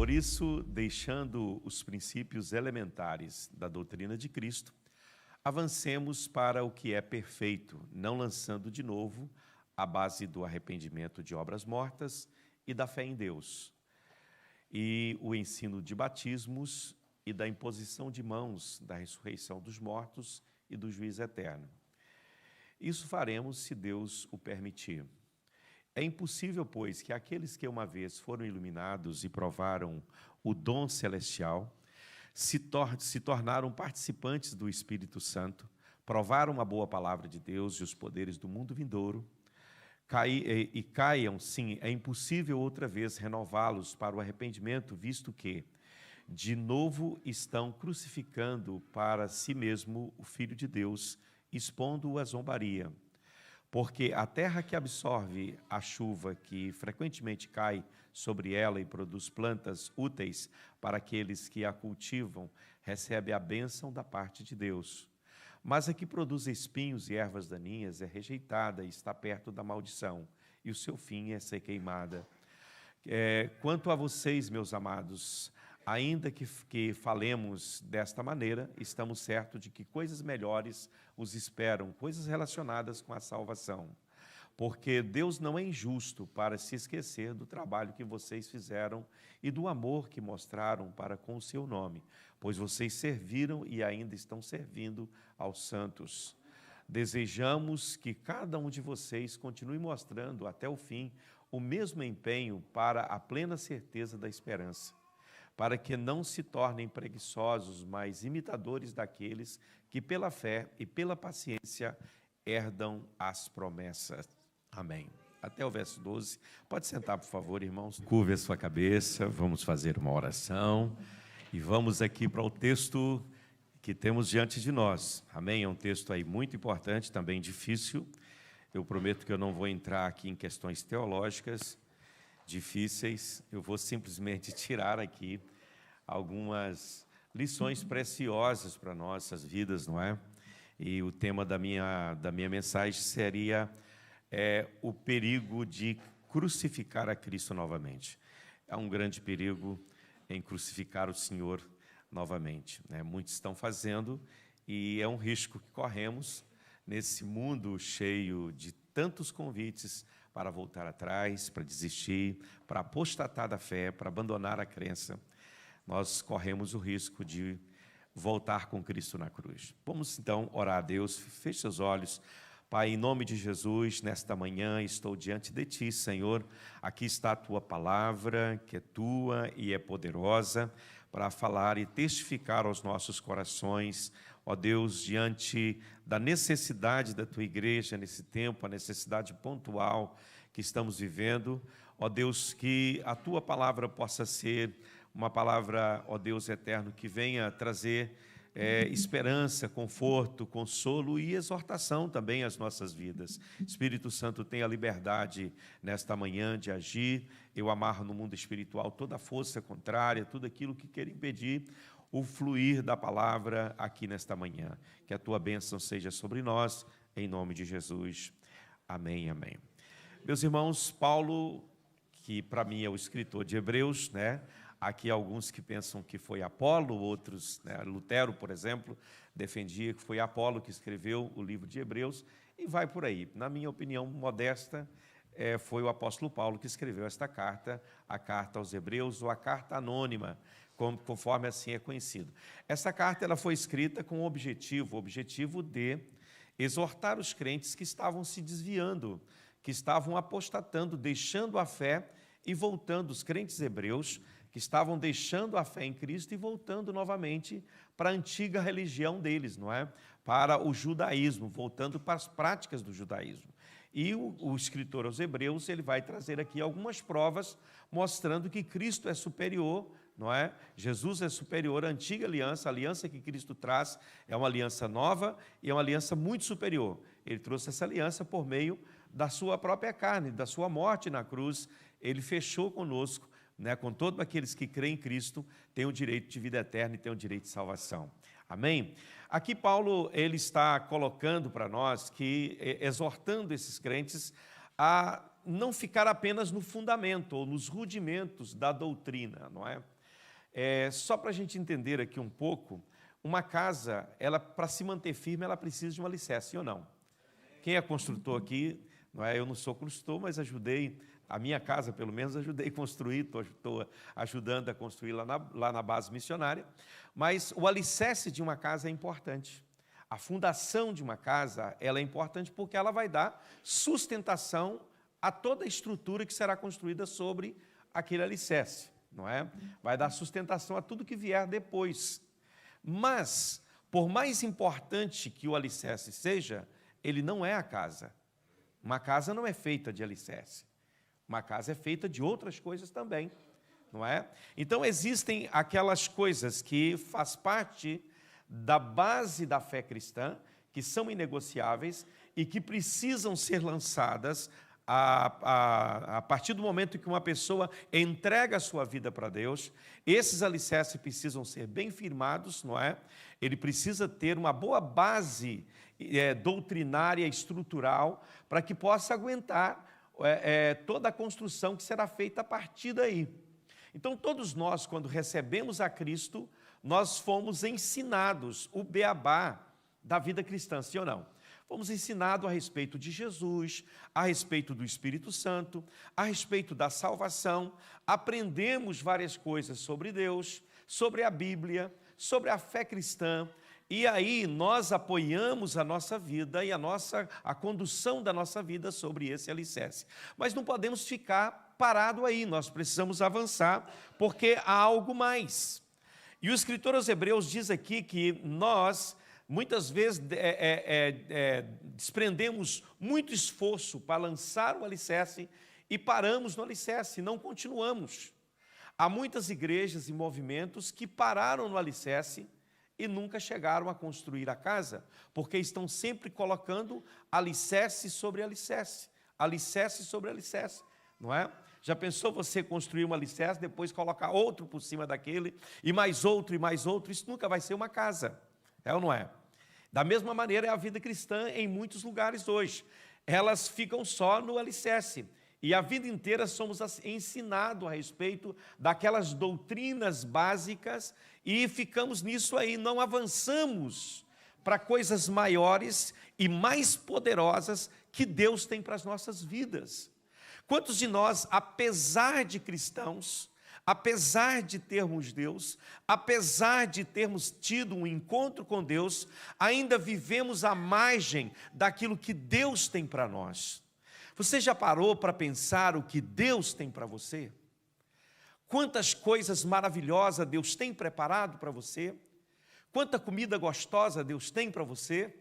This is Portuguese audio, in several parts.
Por isso, deixando os princípios elementares da doutrina de Cristo, avancemos para o que é perfeito, não lançando de novo a base do arrependimento de obras mortas e da fé em Deus, e o ensino de batismos e da imposição de mãos, da ressurreição dos mortos e do juízo eterno. Isso faremos se Deus o permitir. É impossível, pois, que aqueles que uma vez foram iluminados e provaram o dom celestial se tornaram participantes do Espírito Santo, provaram a boa palavra de Deus e os poderes do mundo vindouro, caiam, sim, é impossível outra vez renová-los para o arrependimento, visto que, de novo, estão crucificando para si mesmo o Filho de Deus, expondo-o à zombaria. Porque a terra que absorve a chuva que frequentemente cai sobre ela e produz plantas úteis para aqueles que a cultivam, recebe a bênção da parte de Deus. Mas a que produz espinhos e ervas daninhas é rejeitada e está perto da maldição, e o seu fim é ser queimada. Quanto a vocês, meus amados, ainda que falemos desta maneira, estamos certos de que coisas melhores os esperam, coisas relacionadas com a salvação. Porque Deus não é injusto para se esquecer do trabalho que vocês fizeram e do amor que mostraram para com o seu nome, pois vocês serviram e ainda estão servindo aos santos. Desejamos que cada um de vocês continue mostrando até o fim o mesmo empenho para a plena certeza da esperança, para que não se tornem preguiçosos, mas imitadores daqueles que pela fé e pela paciência herdam as promessas. Amém. Até o verso 12. Pode sentar, por favor, irmãos. Curve a sua cabeça, vamos fazer uma oração e vamos aqui para o texto que temos diante de nós. Amém? É um texto aí muito importante, também difícil. Eu prometo que eu não vou entrar aqui em questões teológicas difíceis, eu vou simplesmente tirar aqui algumas lições preciosas para nossas vidas, não é? E o tema da minha mensagem seria o perigo de crucificar a Cristo novamente. Há um grande perigo em crucificar o Senhor novamente, né? Muitos estão fazendo e é um risco que corremos nesse mundo cheio de tantos convites para voltar atrás, para desistir, para apostatar da fé, para abandonar a crença. Nós corremos o risco de voltar com Cristo na cruz. Vamos então orar a Deus. Feche seus olhos. Pai, em nome de Jesus, nesta manhã estou diante de Ti, Senhor. Aqui está a Tua palavra, que é Tua e é poderosa, para falar e testificar aos nossos corações, ó Deus, diante da necessidade da Tua igreja nesse tempo, a necessidade pontual que estamos vivendo. Ó Deus, que a Tua palavra possa ser uma palavra, ó Deus eterno, que venha trazer esperança, conforto, consolo e exortação também às nossas vidas. Espírito Santo, tenha liberdade nesta manhã de agir. Eu amarro no mundo espiritual toda força contrária, tudo aquilo que quer impedir o fluir da palavra aqui nesta manhã. Que a Tua bênção seja sobre nós, em nome de Jesus. Amém, amém. Meus irmãos, Paulo, que para mim é o escritor de Hebreus, né? Aqui alguns que pensam que foi Apolo, outros, né, Lutero, por exemplo, defendia que foi Apolo que escreveu o livro de Hebreus, e vai por aí. Na minha opinião modesta, foi o apóstolo Paulo que escreveu esta carta, a carta aos Hebreus, ou a carta anônima, conforme assim é conhecido. Essa carta ela foi escrita com o objetivo de exortar os crentes que estavam se desviando, que estavam apostatando, deixando a fé e voltando, os crentes hebreus, que estavam deixando a fé em Cristo e voltando novamente para a antiga religião deles, não é? Para o judaísmo, voltando para as práticas do judaísmo. E o escritor aos Hebreus, ele vai trazer aqui algumas provas mostrando que Cristo é superior, não é? Jesus é superior à antiga aliança, a aliança que Cristo traz é uma aliança nova e é uma aliança muito superior. Ele trouxe essa aliança por meio da sua própria carne, da sua morte na cruz. Ele fechou conosco, né, com todos aqueles que creem em Cristo, têm o direito de vida eterna e têm o direito de salvação. Amém? Aqui Paulo ele está colocando para nós, exortando esses crentes a não ficar apenas no fundamento ou nos rudimentos da doutrina, não é? Só para a gente entender aqui um pouco, uma casa, ela para se manter firme, ela precisa de um alicerce, sim ou não? Quem é construtor aqui, não é? Eu não sou construtor, mas ajudei, a minha casa pelo menos, ajudei a construir, estou ajudando a construir lá na base missionária. Mas o alicerce de uma casa é importante. A fundação de uma casa, ela é importante porque ela vai dar sustentação a toda a estrutura que será construída sobre aquele alicerce, não é? Vai dar sustentação a tudo que vier depois. Mas, por mais importante que o alicerce seja, ele não é a casa. Uma casa não é feita de alicerce. Uma casa é feita de outras coisas também, não é? Então, existem aquelas coisas que faz parte da base da fé cristã, que são inegociáveis e que precisam ser lançadas a partir do momento que uma pessoa entrega a sua vida para Deus. Esses alicerces precisam ser bem firmados, não é? Ele precisa ter uma boa base doutrinária, estrutural, para que possa aguentar toda a construção que será feita a partir daí. Então, todos nós, quando recebemos a Cristo, nós fomos ensinados o beabá da vida cristã, sim ou não? Fomos ensinados a respeito de Jesus, a respeito do Espírito Santo, a respeito da salvação, aprendemos várias coisas sobre Deus, sobre a Bíblia, sobre a fé cristã, e aí nós apoiamos a nossa vida e a condução da nossa vida sobre esse alicerce. Mas não podemos ficar parado aí, nós precisamos avançar, porque há algo mais. E o escritor aos Hebreus diz aqui que nós, muitas vezes, desprendemos muito esforço para lançar o alicerce e paramos no alicerce, não continuamos. Há muitas igrejas e movimentos que pararam no alicerce e nunca chegaram a construir a casa, porque estão sempre colocando alicerce sobre alicerce, alicerce sobre alicerce, não é? Já pensou você construir um alicerce, depois colocar outro por cima daquele, e mais outro, e mais outro? Isso nunca vai ser uma casa, é ou não é? Da mesma maneira é a vida cristã em muitos lugares hoje. Elas ficam só no alicerce. E a vida inteira somos ensinados a respeito daquelas doutrinas básicas e ficamos nisso aí, não avançamos para coisas maiores e mais poderosas que Deus tem para as nossas vidas. Quantos de nós, apesar de cristãos, apesar de termos Deus, apesar de termos tido um encontro com Deus, ainda vivemos à margem daquilo que Deus tem para nós? Você já parou para pensar o que Deus tem para você? Quantas coisas maravilhosas Deus tem preparado para você? Quanta comida gostosa Deus tem para você?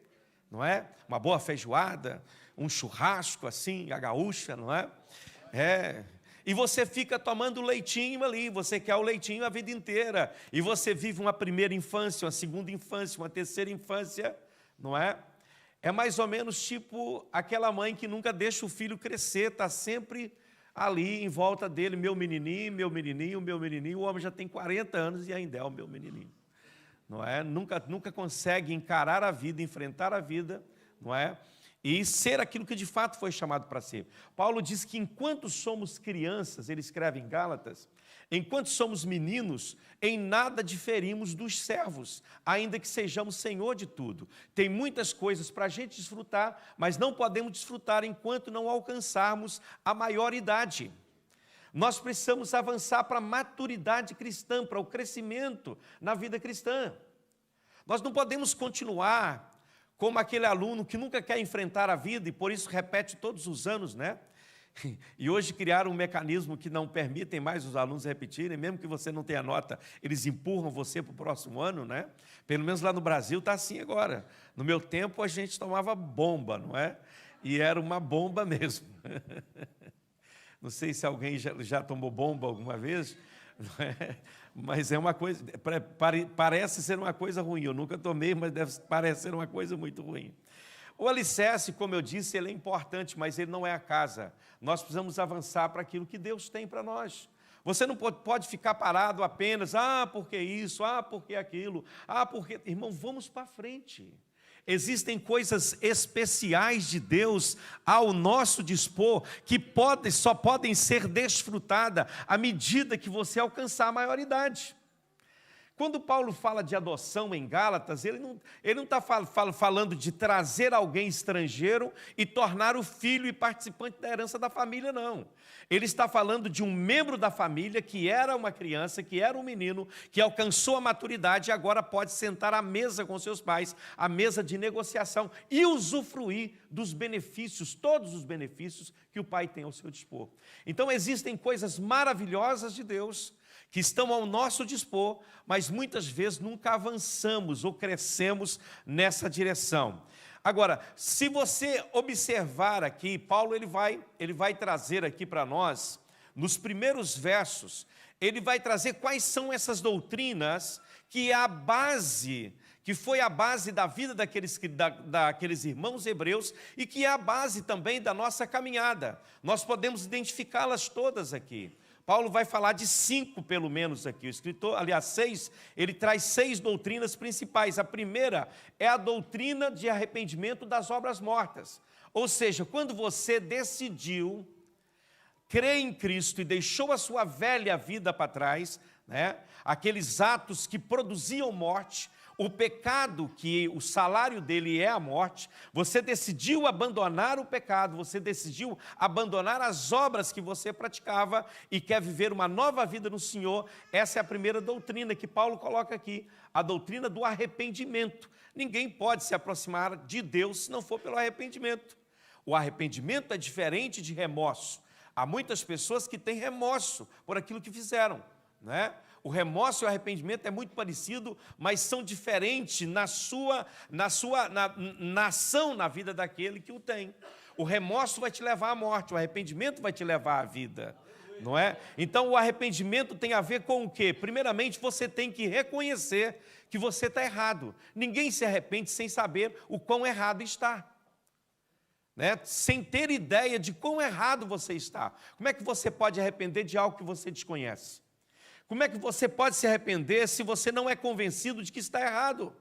Não é? Uma boa feijoada, um churrasco assim, a gaúcha, não é? E você fica tomando leitinho ali, você quer o leitinho a vida inteira. E você vive uma primeira infância, uma segunda infância, uma terceira infância, não é? É mais ou menos tipo aquela mãe que nunca deixa o filho crescer, está sempre ali em volta dele, meu menininho, meu menininho, meu menininho. O homem já tem 40 anos e ainda é o meu menininho, não é? Nunca consegue encarar a vida, enfrentar a vida, não é? E ser aquilo que de fato foi chamado para ser. Paulo diz que enquanto somos crianças, ele escreve em Gálatas, enquanto somos meninos, em nada diferimos dos servos, ainda que sejamos senhor de tudo. Tem muitas coisas para a gente desfrutar, mas não podemos desfrutar enquanto não alcançarmos a maioridade. Nós precisamos avançar para a maturidade cristã, para o crescimento na vida cristã. Nós não podemos continuar como aquele aluno que nunca quer enfrentar a vida e por isso repete todos os anos, né? E hoje criaram um mecanismo que não permitem mais os alunos repetirem, mesmo que você não tenha nota, eles empurram você para o próximo ano, né? Pelo menos lá no Brasil está assim agora. No meu tempo a gente tomava bomba, não é? E era uma bomba mesmo. Não sei se alguém já tomou bomba alguma vez, não é? Mas é uma coisa, parece ser uma coisa ruim. Eu nunca tomei, mas parece ser uma coisa muito ruim. O alicerce, como eu disse, ele é importante, mas ele não é a casa. Nós precisamos avançar para aquilo que Deus tem para nós. Você não pode ficar parado apenas, porque isso, porque aquilo, porque... Irmão, vamos para frente. Existem coisas especiais de Deus ao nosso dispor que só podem ser desfrutadas à medida que você alcançar a maioridade. Quando Paulo fala de adoção em Gálatas, ele não está falando de trazer alguém estrangeiro e tornar o filho e participante da herança da família, não. Ele está falando de um membro da família que era uma criança, que era um menino, que alcançou a maturidade e agora pode sentar à mesa com seus pais, à mesa de negociação e usufruir dos benefícios, todos os benefícios que o pai tem ao seu dispor. Então existem coisas maravilhosas de Deus que estão ao nosso dispor, mas muitas vezes nunca avançamos ou crescemos nessa direção. Agora, se você observar aqui, Paulo ele vai trazer aqui para nós, nos primeiros versos, ele vai trazer quais são essas doutrinas que foi a base da vida daqueles irmãos hebreus e que é a base também da nossa caminhada. Nós podemos identificá-las todas aqui. Paulo vai falar de 5, pelo menos, aqui. O escritor, aliás, 6, ele traz 6 doutrinas principais. A primeira é a doutrina de arrependimento das obras mortas. Ou seja, quando você decidiu crer em Cristo e deixou a sua velha vida para trás, né, aqueles atos que produziam morte, o pecado, que o salário dele é a morte, você decidiu abandonar o pecado, você decidiu abandonar as obras que você praticava e quer viver uma nova vida no Senhor. Essa é a primeira doutrina que Paulo coloca aqui, a doutrina do arrependimento. Ninguém pode se aproximar de Deus se não for pelo arrependimento. O arrependimento é diferente de remorso. Há muitas pessoas que têm remorso por aquilo que fizeram, né? O remorso e o arrependimento é muito parecido, mas são diferentes na ação na vida daquele que o tem. O remorso vai te levar à morte, o arrependimento vai te levar à vida, não é? Então o arrependimento tem a ver com o quê? Primeiramente você tem que reconhecer que você está errado. Ninguém se arrepende sem saber o quão errado está, né? Sem ter ideia de quão errado você está. Como é que você pode arrepender de algo que você desconhece? Como é que você pode se arrepender se você não é convencido de que está errado?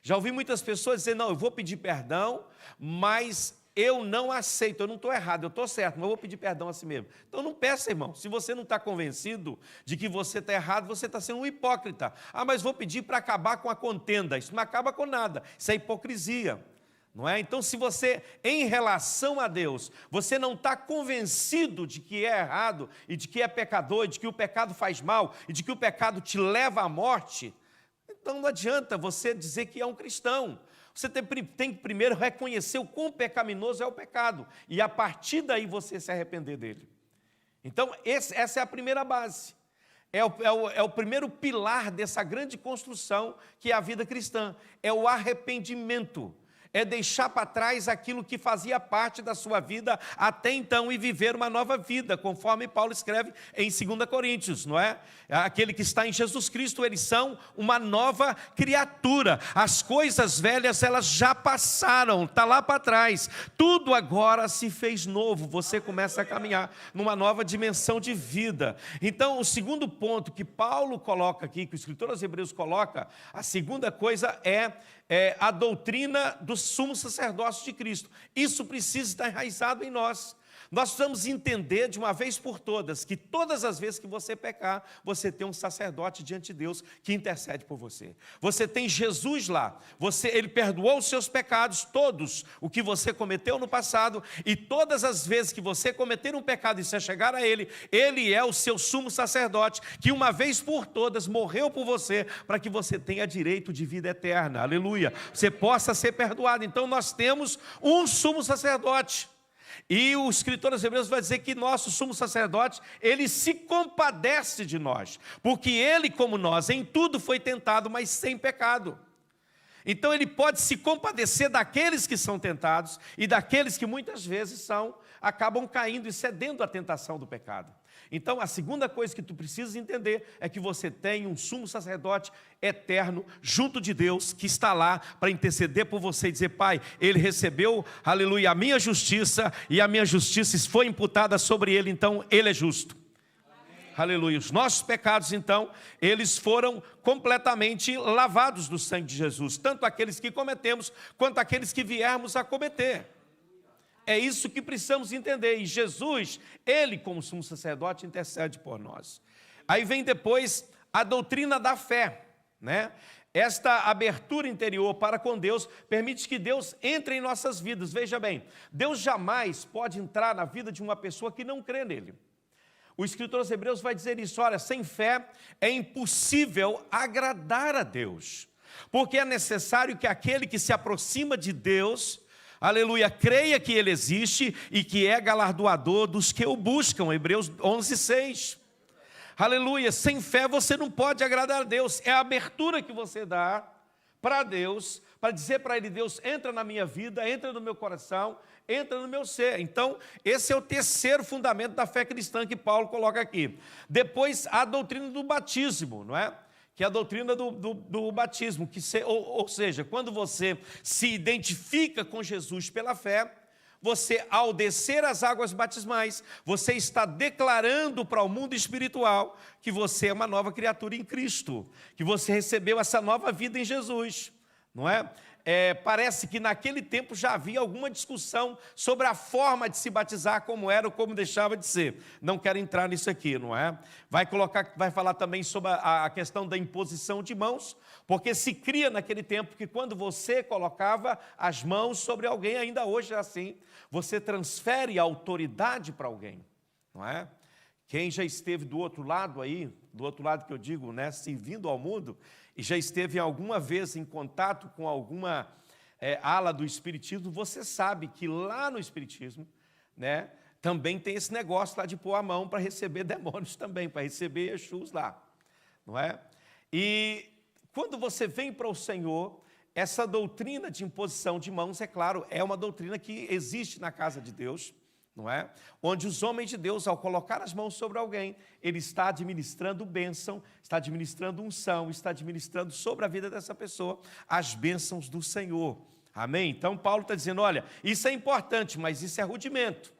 Já ouvi muitas pessoas dizer, não, eu vou pedir perdão, mas eu não aceito, eu não estou errado, eu estou certo, mas eu vou pedir perdão a si mesmo. Então não peça, irmão, se você não está convencido de que você está errado, você está sendo um hipócrita. Ah, mas vou pedir para acabar com a contenda, isso não acaba com nada, isso é hipocrisia. Não é? Então, se você, em relação a Deus, você não está convencido de que é errado, e de que é pecador, e de que o pecado faz mal, e de que o pecado te leva à morte, então não adianta você dizer que é um cristão. Você tem que primeiro reconhecer o quão pecaminoso é o pecado, e a partir daí você se arrepender dele. Então, essa é a primeira base. É o primeiro pilar dessa grande construção que é a vida cristã, é o arrependimento. É deixar para trás aquilo que fazia parte da sua vida até então e viver uma nova vida, conforme Paulo escreve em 2 Coríntios, não é? Aquele que está em Jesus Cristo, eles são uma nova criatura. As coisas velhas, elas já passaram, está lá para trás. Tudo agora se fez novo, você começa a caminhar numa nova dimensão de vida. Então, o segundo ponto que Paulo coloca aqui, que o escritor aos Hebreus coloca, a segunda coisa é a doutrina do sumo sacerdócio de Cristo. Isso precisa estar enraizado em nós. Nós precisamos entender de uma vez por todas que todas as vezes que você pecar, você tem um sacerdote diante de Deus que intercede por você. Você tem Jesus lá, ele perdoou os seus pecados, todos o que você cometeu no passado, e todas as vezes que você cometer um pecado e se chegar a ele, ele é o seu sumo sacerdote, que uma vez por todas morreu por você, para que você tenha direito de vida eterna, aleluia, você possa ser perdoado. Então nós temos um sumo sacerdote. E o escritor aos Hebreus vai dizer que nosso sumo sacerdote, ele se compadece de nós, porque ele, como nós, em tudo foi tentado, mas sem pecado. Então ele pode se compadecer daqueles que são tentados e daqueles que muitas vezes acabam caindo e cedendo à tentação do pecado. Então a segunda coisa que tu precisas entender é que você tem um sumo sacerdote eterno junto de Deus, que está lá para interceder por você e dizer, Pai, ele recebeu, aleluia, a minha justiça, e a minha justiça foi imputada sobre ele, então ele é justo. Amém. Aleluia. Os nossos pecados, então, eles foram completamente lavados no sangue de Jesus, tanto aqueles que cometemos, quanto aqueles que viermos a cometer. É isso que precisamos entender. E Jesus, ele como sumo sacerdote, intercede por nós. Aí vem depois a doutrina da fé, né? Esta abertura interior para com Deus permite que Deus entre em nossas vidas. Veja bem, Deus jamais pode entrar na vida de uma pessoa que não crê nele. O escritor aos Hebreus vai dizer isso: olha, sem fé é impossível agradar a Deus, porque é necessário que aquele que se aproxima de Deus, aleluia, creia que Ele existe e que é galardoador dos que o buscam. Hebreus 11:6. Aleluia, sem fé você não pode agradar a Deus. É a abertura que você dá para Deus, para dizer para Ele: Deus, entra na minha vida, entra no meu coração, entra no meu ser. Então, esse é o terceiro fundamento da fé cristã que Paulo coloca aqui. Depois, a doutrina do batismo, não é? Que é a doutrina do batismo, ou seja, quando você se identifica com Jesus pela fé, você, ao descer as águas batismais, você está declarando para o mundo espiritual que você é uma nova criatura em Cristo, que você recebeu essa nova vida em Jesus, não é? Parece que naquele tempo já havia alguma discussão sobre a forma de se batizar, como era ou como deixava de ser. Não quero entrar nisso aqui, não é? Vai falar também sobre a questão da imposição de mãos, porque se cria naquele tempo que quando você colocava as mãos sobre alguém, ainda hoje é assim, você transfere a autoridade para alguém, não é? Quem já esteve do outro lado aí, do outro lado que eu digo, né, servindo ao mundo, e já esteve alguma vez em contato com alguma ala do Espiritismo, você sabe que lá no Espiritismo, né, também tem esse negócio lá de pôr a mão para receber demônios também, para receber Exus lá, não é? E quando você vem para o Senhor, essa doutrina de imposição de mãos, é claro, é uma doutrina que existe na casa de Deus, não é? Onde os homens de Deus, ao colocar as mãos sobre alguém, ele está administrando bênção, está administrando unção, está administrando sobre a vida dessa pessoa as bênçãos do Senhor. Amém? Então Paulo está dizendo, olha, isso é importante, mas isso é rudimento.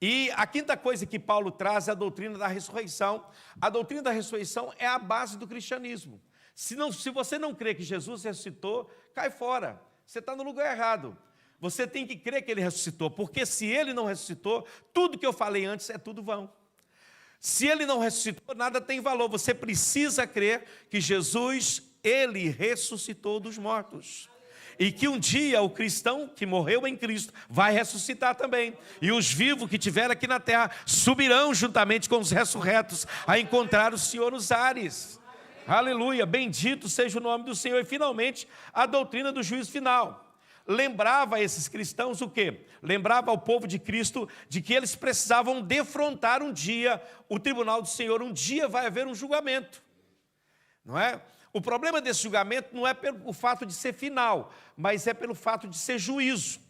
E a quinta coisa que Paulo traz é a doutrina da ressurreição. A doutrina da ressurreição é a base do cristianismo. Se você não crê que Jesus ressuscitou, cai fora, você está no lugar errado. Você tem que crer que Ele ressuscitou, porque se Ele não ressuscitou, tudo que eu falei antes é tudo vão. Se Ele não ressuscitou, nada tem valor. Você precisa crer que Jesus, Ele ressuscitou dos mortos. E que um dia o cristão que morreu em Cristo vai ressuscitar também. E os vivos que estiverem aqui na terra subirão juntamente com os ressurretos a encontrar o Senhor nos ares. Aleluia, bendito seja o nome do Senhor. E finalmente, a doutrina do juízo final. Lembrava a esses cristãos o quê? Lembrava ao povo de Cristo de que eles precisavam defrontar um dia o tribunal do Senhor. Um dia vai haver um julgamento, não é? O problema desse julgamento não é pelo fato de ser final, mas é pelo fato de ser juízo.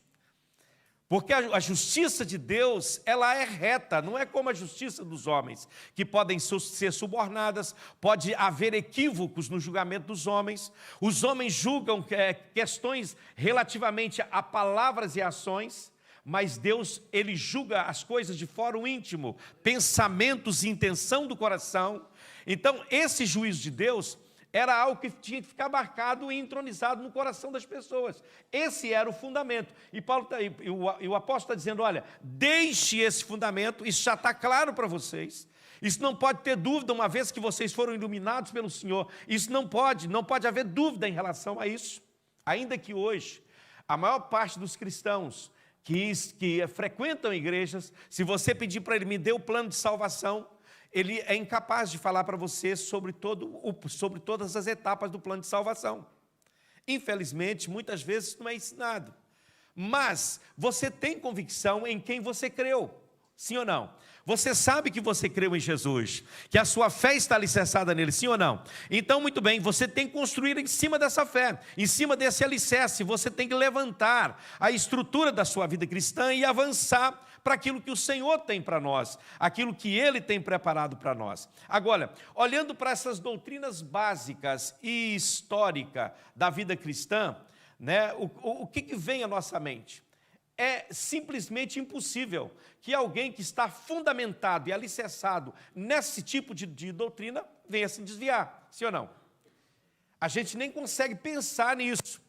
Porque a justiça de Deus, ela é reta, não é como a justiça dos homens, que podem ser subornadas, pode haver equívocos no julgamento dos homens. Os homens julgam questões relativamente a palavras e ações, mas Deus, Ele julga as coisas de fora o íntimo, pensamentos e intenção do coração. Então, esse juízo de Deus era algo que tinha que ficar marcado e entronizado no coração das pessoas. Esse era o fundamento. E o apóstolo está dizendo, olha, deixe esse fundamento, isso já está claro para vocês. Isso não pode ter dúvida, uma vez que vocês foram iluminados pelo Senhor. Isso não pode haver dúvida em relação a isso. Ainda que hoje, a maior parte dos cristãos que frequentam igrejas, se você pedir para ele, me dê o plano de salvação, ele é incapaz de falar para você sobre todas as etapas do plano de salvação. Infelizmente, muitas vezes não é ensinado. Mas você tem convicção em quem você creu, sim ou não? Você sabe que você creu em Jesus, que a sua fé está alicerçada nele, sim ou não? Então, muito bem, você tem que construir em cima dessa fé, em cima desse alicerce, você tem que levantar a estrutura da sua vida cristã e avançar para aquilo que o Senhor tem para nós, aquilo que Ele tem preparado para nós. Agora, olhando para essas doutrinas básicas e históricas da vida cristã, né, o que vem à nossa mente? É simplesmente impossível que alguém que está fundamentado e alicerçado nesse tipo de doutrina venha se desviar, sim ou não? A gente nem consegue pensar nisso,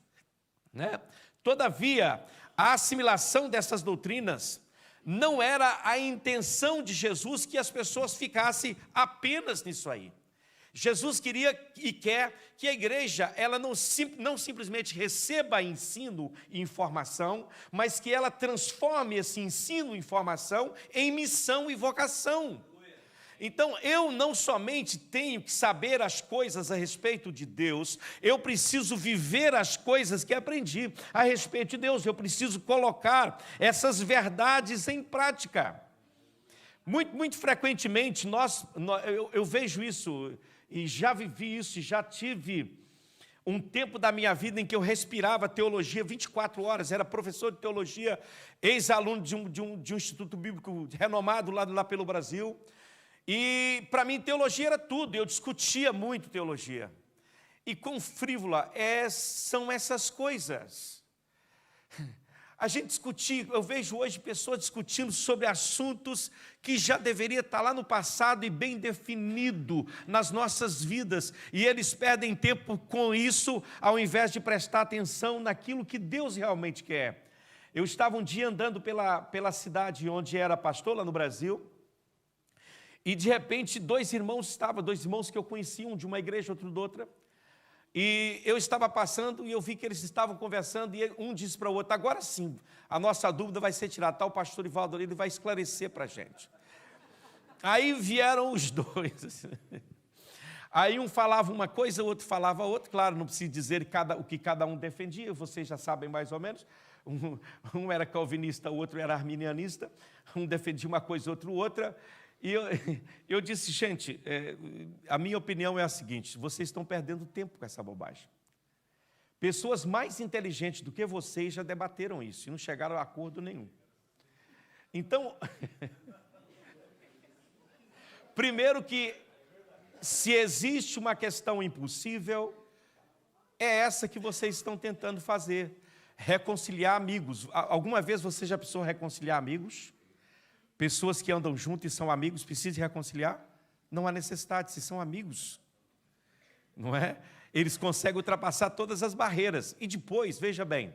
né? Todavia, a assimilação dessas doutrinas não era a intenção de Jesus que as pessoas ficassem apenas nisso aí. Jesus queria e quer que a igreja ela não simplesmente receba ensino e informação, mas que ela transforme esse ensino e informação em missão e vocação. Então, eu não somente tenho que saber as coisas a respeito de Deus, eu preciso viver as coisas que aprendi a respeito de Deus, eu preciso colocar essas verdades em prática. Muito frequentemente, eu vejo isso, e já vivi isso, e já tive um tempo da minha vida em que eu respirava teologia 24 horas, era professor de teologia, ex-aluno de um instituto bíblico renomado lá pelo Brasil. E para mim teologia era tudo, eu discutia muito teologia. E quão frívola são essas coisas. A gente discutir, eu vejo hoje pessoas discutindo sobre assuntos que já deveria estar lá no passado e bem definido nas nossas vidas. E eles perdem tempo com isso, ao invés de prestar atenção naquilo que Deus realmente quer. Eu estava um dia andando pela cidade onde era pastor, lá no Brasil, e de repente dois irmãos que eu conhecia, um de uma igreja, outro de outra, e eu estava passando e eu vi que eles estavam conversando, e um disse para o outro: agora sim, a nossa dúvida vai ser tirada, tá, o pastor Ivaldo, ele vai esclarecer para a gente. Aí vieram os dois, aí um falava uma coisa, o outro falava outra, claro, não preciso dizer o que cada um defendia, vocês já sabem mais ou menos, um era calvinista, o outro era arminianista, um defendia uma coisa, outro outra. E eu disse: gente, a minha opinião é a seguinte, vocês estão perdendo tempo com essa bobagem. Pessoas mais inteligentes do que vocês já debateram isso e não chegaram a acordo nenhum. Então, primeiro que, se existe uma questão impossível, é essa que vocês estão tentando fazer, reconciliar amigos. Alguma vez você já precisou reconciliar amigos? Pessoas que andam juntos e são amigos, precisam reconciliar? Não há necessidade, se são amigos, não é? Eles conseguem ultrapassar todas as barreiras. E depois, veja bem,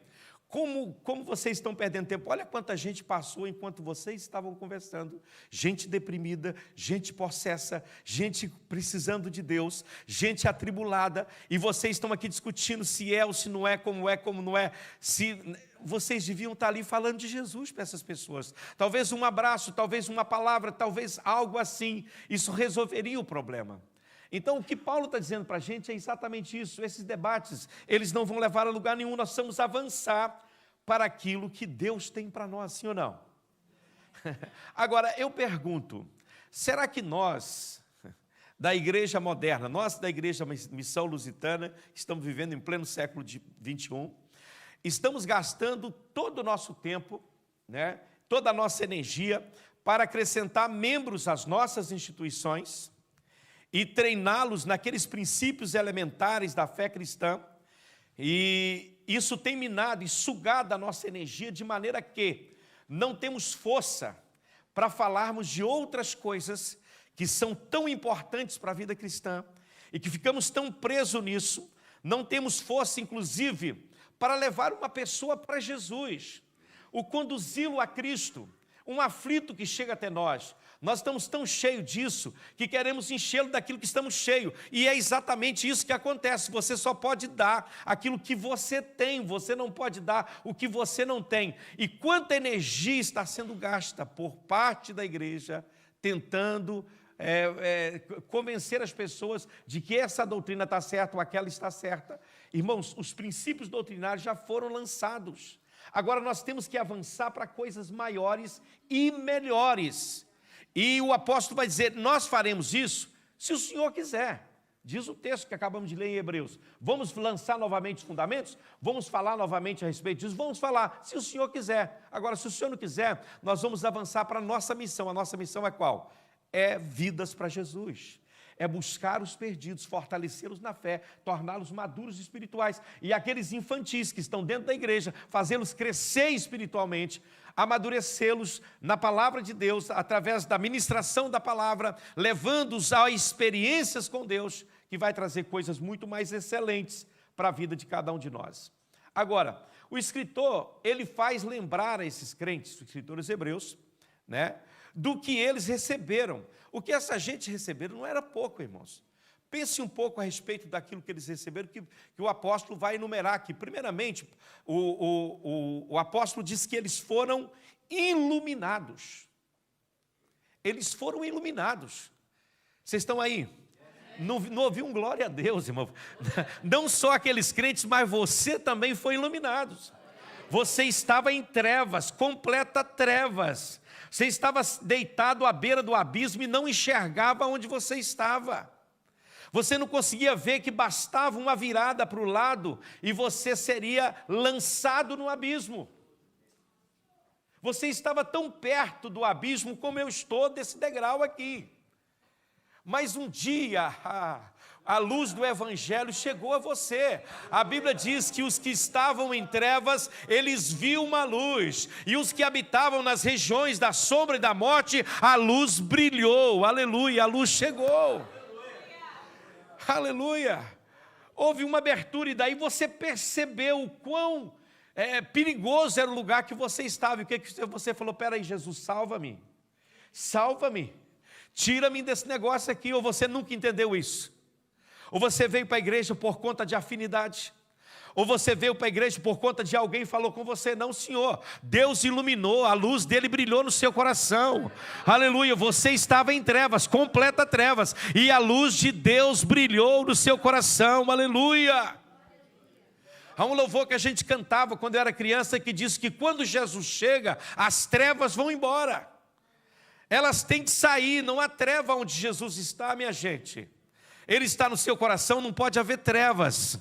como vocês estão perdendo tempo? Olha quanta gente passou enquanto vocês estavam conversando. Gente deprimida, gente possessa, gente precisando de Deus, gente atribulada, e vocês estão aqui discutindo se é ou se não é, como não é, se... Vocês deviam estar ali falando de Jesus para essas pessoas. Talvez um abraço, talvez uma palavra, talvez algo assim. Isso resolveria o problema. Então, o que Paulo está dizendo para a gente é exatamente isso. Esses debates, eles não vão levar a lugar nenhum. Nós precisamos avançar para aquilo que Deus tem para nós, sim ou não? Agora, eu pergunto, será que nós, da igreja moderna, nós da igreja Missão Lusitana, estamos vivendo em pleno século XXI, estamos gastando todo o nosso tempo, né, toda a nossa energia para acrescentar membros às nossas instituições e treiná-los naqueles princípios elementares da fé cristã, e isso tem minado e sugado a nossa energia de maneira que não temos força para falarmos de outras coisas que são tão importantes para a vida cristã e que ficamos tão presos nisso, não temos força, inclusive, para levar uma pessoa para Jesus, o conduzi-lo a Cristo, um aflito que chega até nós. Nós estamos tão cheios disso, que queremos enchê-lo daquilo que estamos cheios, e é exatamente isso que acontece. Você só pode dar aquilo que você tem, você não pode dar o que você não tem. E quanta energia está sendo gasta por parte da igreja, tentando convencer as pessoas de que essa doutrina está certa ou aquela está certa. Irmãos, os princípios doutrinários já foram lançados. Agora nós temos que avançar para coisas maiores e melhores. E o apóstolo vai dizer: nós faremos isso se o Senhor quiser. Diz o texto que acabamos de ler em Hebreus. Vamos lançar novamente os fundamentos? Vamos falar novamente a respeito disso? Vamos falar, se o Senhor quiser. Agora, se o Senhor não quiser, nós vamos avançar para a nossa missão. A nossa missão é qual? É vidas para Jesus. É buscar os perdidos, fortalecê-los na fé, torná-los maduros espirituais. E aqueles infantis que estão dentro da igreja, fazê-los crescer espiritualmente, amadurecê-los na palavra de Deus, através da ministração da palavra, levando-os a experiências com Deus, que vai trazer coisas muito mais excelentes para a vida de cada um de nós. Agora, o escritor, ele faz lembrar a esses crentes, os escritores hebreus, né, do que eles receberam. O que essa gente receberam não era pouco, irmãos. Pense um pouco a respeito daquilo que eles receberam, que o apóstolo vai enumerar aqui. Primeiramente, o apóstolo diz que eles foram iluminados. Eles foram iluminados. Vocês estão aí? Não ouviu um glória a Deus, irmão? Não só aqueles crentes, mas você também foi iluminado. Você estava em trevas, completa trevas. Você estava deitado à beira do abismo e não enxergava onde você estava. Você não conseguia ver que bastava uma virada para o lado e você seria lançado no abismo. Você estava tão perto do abismo como eu estou desse degrau aqui. Mas um dia, a luz do Evangelho chegou a você. A Bíblia diz que os que estavam em trevas, eles viam uma luz. E os que habitavam nas regiões da sombra e da morte, a luz brilhou. Aleluia, a luz chegou. Aleluia. Houve uma abertura e daí você percebeu o quão perigoso era o lugar que você estava. E o que você falou? Peraí, Jesus, salva-me. Salva-me. Tira-me desse negócio aqui. Ou você nunca entendeu isso? Ou você veio para a igreja por conta de afinidade? Ou você veio para a igreja por conta de alguém falou com você? Não, Senhor. Deus iluminou, a luz dele brilhou no seu coração. Aleluia. Você estava em trevas, completa trevas, e a luz de Deus brilhou no seu coração. Aleluia. Há um louvor que a gente cantava quando eu era criança que diz que quando Jesus chega, as trevas vão embora. Elas têm que sair, não há treva onde Jesus está, minha gente. Ele está no seu coração, não pode haver trevas.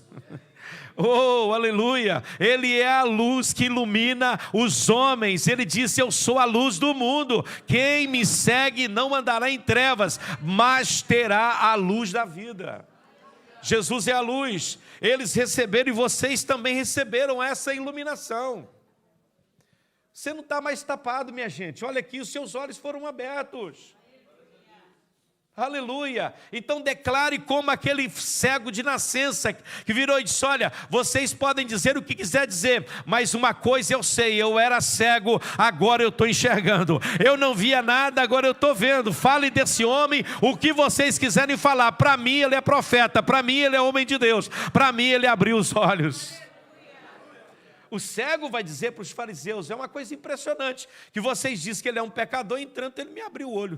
Oh, aleluia. Ele é a luz que ilumina os homens. Ele disse, eu sou a luz do mundo. Quem me segue não andará em trevas, mas terá a luz da vida. Jesus é a luz. Eles receberam e vocês também receberam essa iluminação. Você não está mais tapado, minha gente. Olha aqui, os seus olhos foram abertos. Aleluia. Então declare como aquele cego de nascença que virou e disse, olha, vocês podem dizer o que quiser dizer, mas uma coisa eu sei, eu era cego, agora eu estou enxergando. Eu não via nada, agora eu estou vendo. Fale desse homem o que vocês quiserem falar. Para mim ele é profeta, para mim ele é homem de Deus, para mim ele abriu os olhos. O cego vai dizer para os fariseus, é uma coisa impressionante, que vocês dizem que ele é um pecador, entanto ele me abriu o olho.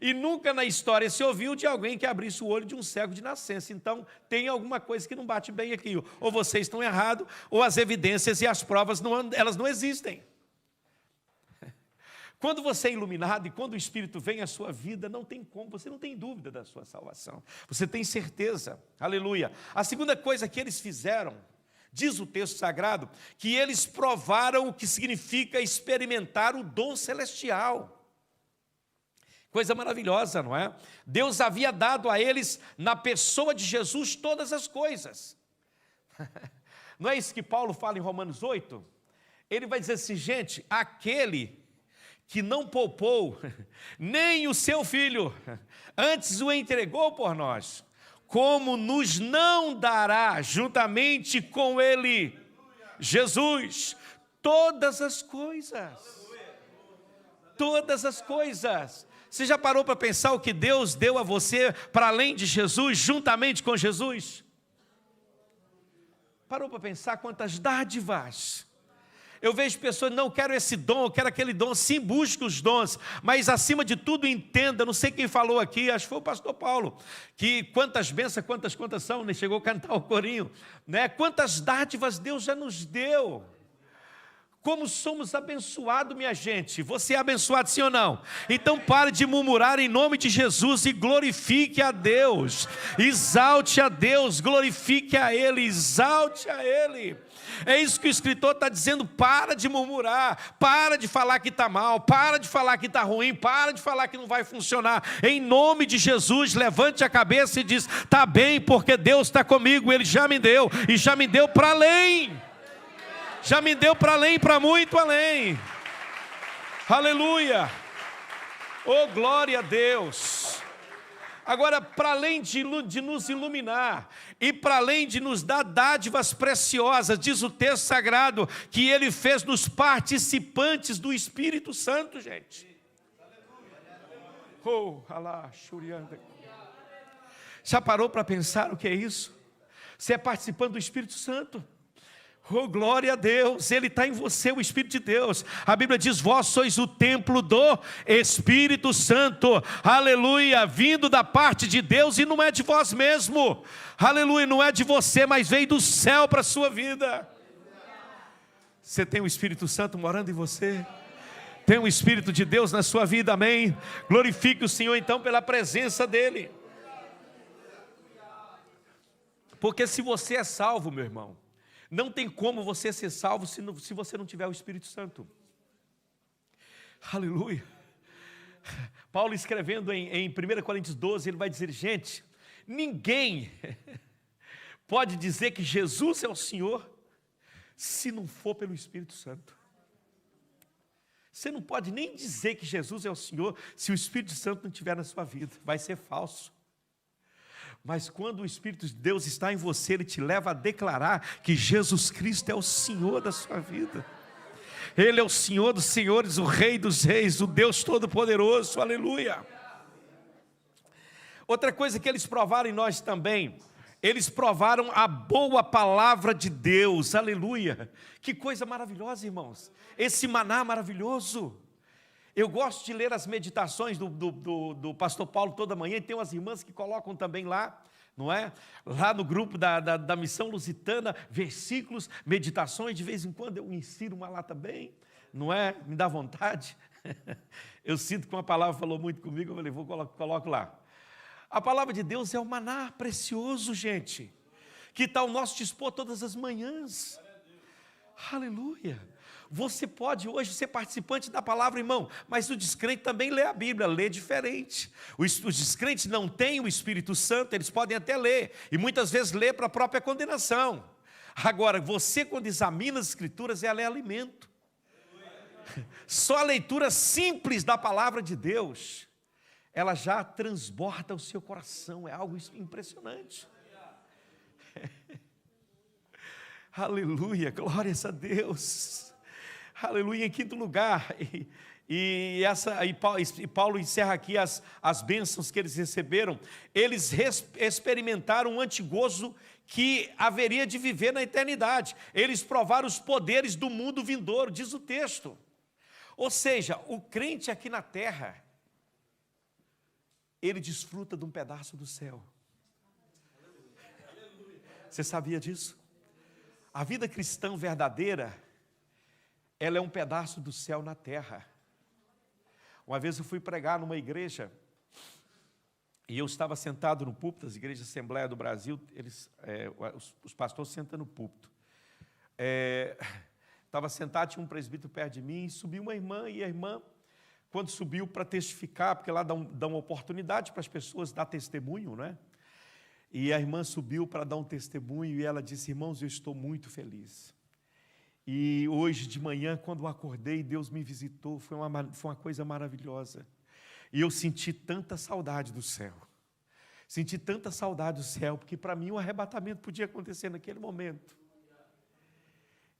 E nunca na história se ouviu de alguém que abrisse o olho de um cego de nascença. Então tem alguma coisa que não bate bem aqui. Ou vocês estão errados, ou as evidências e as provas elas não existem. Quando você é iluminado e quando o Espírito vem à sua vida, não tem como, você não tem dúvida da sua salvação. Você tem certeza. Aleluia. A segunda coisa que eles fizeram, diz o texto sagrado, que eles provaram o que significa experimentar o dom celestial. Coisa maravilhosa, não é? Deus havia dado a eles, na pessoa de Jesus, todas as coisas. Não é isso que Paulo fala em Romanos 8? Ele vai dizer assim, gente, aquele que não poupou nem o seu filho, antes o entregou por nós, como nos não dará juntamente com ele, Jesus, todas as coisas. Todas as coisas. Você já parou para pensar o que Deus deu a você para além de Jesus, juntamente com Jesus? Parou para pensar quantas dádivas? Eu vejo pessoas, não, quero esse dom, eu quero aquele dom. Sim, busque os dons, mas acima de tudo entenda, não sei quem falou aqui, acho que foi o pastor Paulo, que quantas bênçãos, quantas são, né? Chegou a cantar o corinho, né? Quantas dádivas Deus já nos deu. Como somos abençoados, minha gente. Você é abençoado, sim ou não? Então pare de murmurar em nome de Jesus e glorifique a Deus. Exalte a Deus, glorifique a Ele, exalte a Ele. É isso que o escritor está dizendo, para de murmurar, para de falar que está mal, para de falar que está ruim, para de falar que não vai funcionar. Em nome de Jesus, levante a cabeça e diz, está bem, porque Deus está comigo, Ele já me deu, e já me deu para além. Já me deu para além, para muito além. Aleluia. Oh, glória a Deus. Agora, para além de nos iluminar e para além de nos dar dádivas preciosas, diz o texto sagrado que Ele fez nos participantes do Espírito Santo, gente. Oh, alá, shurianda. Já parou para pensar o que é isso? Você é participante do Espírito Santo. Oh, glória a Deus, Ele está em você, o Espírito de Deus. A Bíblia diz, vós sois o templo do Espírito Santo, aleluia, vindo da parte de Deus, e não é de vós mesmo, aleluia, não é de você, mas veio do céu para a sua vida. Você tem o Espírito Santo morando em você? Tem o Espírito de Deus na sua vida, amém? Glorifique o Senhor então pela presença dEle. Porque se você é salvo, meu irmão, não tem como você ser salvo se você não tiver o Espírito Santo. Aleluia. Paulo escrevendo em 1 Coríntios 12, ele vai dizer, gente, ninguém pode dizer que Jesus é o Senhor se não for pelo Espírito Santo. Você não pode nem dizer que Jesus é o Senhor se o Espírito Santo não estiver na sua vida, vai ser falso. Mas quando o Espírito de Deus está em você, Ele te leva a declarar que Jesus Cristo é o Senhor da sua vida. Ele é o Senhor dos senhores, o Rei dos reis, o Deus Todo-Poderoso, aleluia. Outra coisa que eles provaram em nós também, eles provaram a boa palavra de Deus, aleluia. Que coisa maravilhosa, irmãos, esse maná maravilhoso. Eu gosto de ler as meditações do pastor Paulo toda manhã, e tem umas irmãs que colocam também lá, não é? Lá no grupo da Missão Lusitana, versículos, meditações, de vez em quando eu insiro uma lá também, não é? Me dá vontade. Eu sinto que uma palavra falou muito comigo, eu falei, coloco lá. A palavra de Deus é um maná precioso, gente, que está ao nosso dispor todas as manhãs. Aleluia. Você pode hoje ser participante da palavra, irmão, mas o descrente também lê a Bíblia, lê diferente. Os descrentes não têm o Espírito Santo, eles podem até ler, e muitas vezes lê para a própria condenação. Agora, você quando examina as Escrituras, ela é alimento. Só a leitura simples da palavra de Deus, ela já transborda o seu coração, é algo impressionante. Aleluia, glórias a Deus. Aleluia, em quinto lugar, e Paulo encerra aqui as bênçãos que eles receberam. Eles experimentaram um antigozo que haveria de viver na eternidade. Eles provaram os poderes do mundo vindouro, diz o texto. Ou seja, o crente aqui na terra, ele desfruta de um pedaço do céu. Você sabia disso? A vida cristã verdadeira, ela é um pedaço do céu na terra. Uma vez eu fui pregar numa igreja, e eu estava sentado no púlpito, as igrejas Assembleia do Brasil, os pastores sentam no púlpito. Estava sentado, tinha um presbítero perto de mim, e subiu uma irmã, e a irmã, quando subiu para testificar, porque lá dá uma oportunidade para as pessoas dar testemunho, né? E a irmã subiu para dar um testemunho, e ela disse, irmãos, eu estou muito feliz. E hoje de manhã, quando eu acordei, Deus me visitou, foi uma coisa maravilhosa. E eu senti tanta saudade do céu. Senti tanta saudade do céu, porque para mim o arrebatamento podia acontecer naquele momento.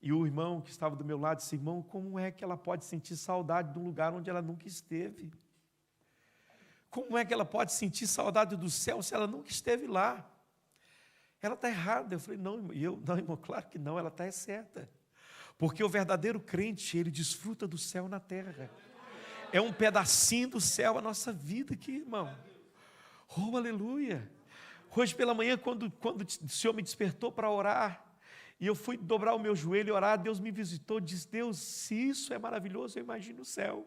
E o irmão que estava do meu lado disse, irmão, como é que ela pode sentir saudade de um lugar onde ela nunca esteve? Como é que ela pode sentir saudade do céu se ela nunca esteve lá? Ela está errada. Eu falei, não, irmão, claro que não, ela está certa. Porque o verdadeiro crente, ele desfruta do céu na terra. É um pedacinho do céu a nossa vida aqui, irmão. Oh, aleluia. Hoje pela manhã, quando o Senhor me despertou para orar, e eu fui dobrar o meu joelho e orar, Deus me visitou, disse, Deus, se isso é maravilhoso, eu imagino o céu.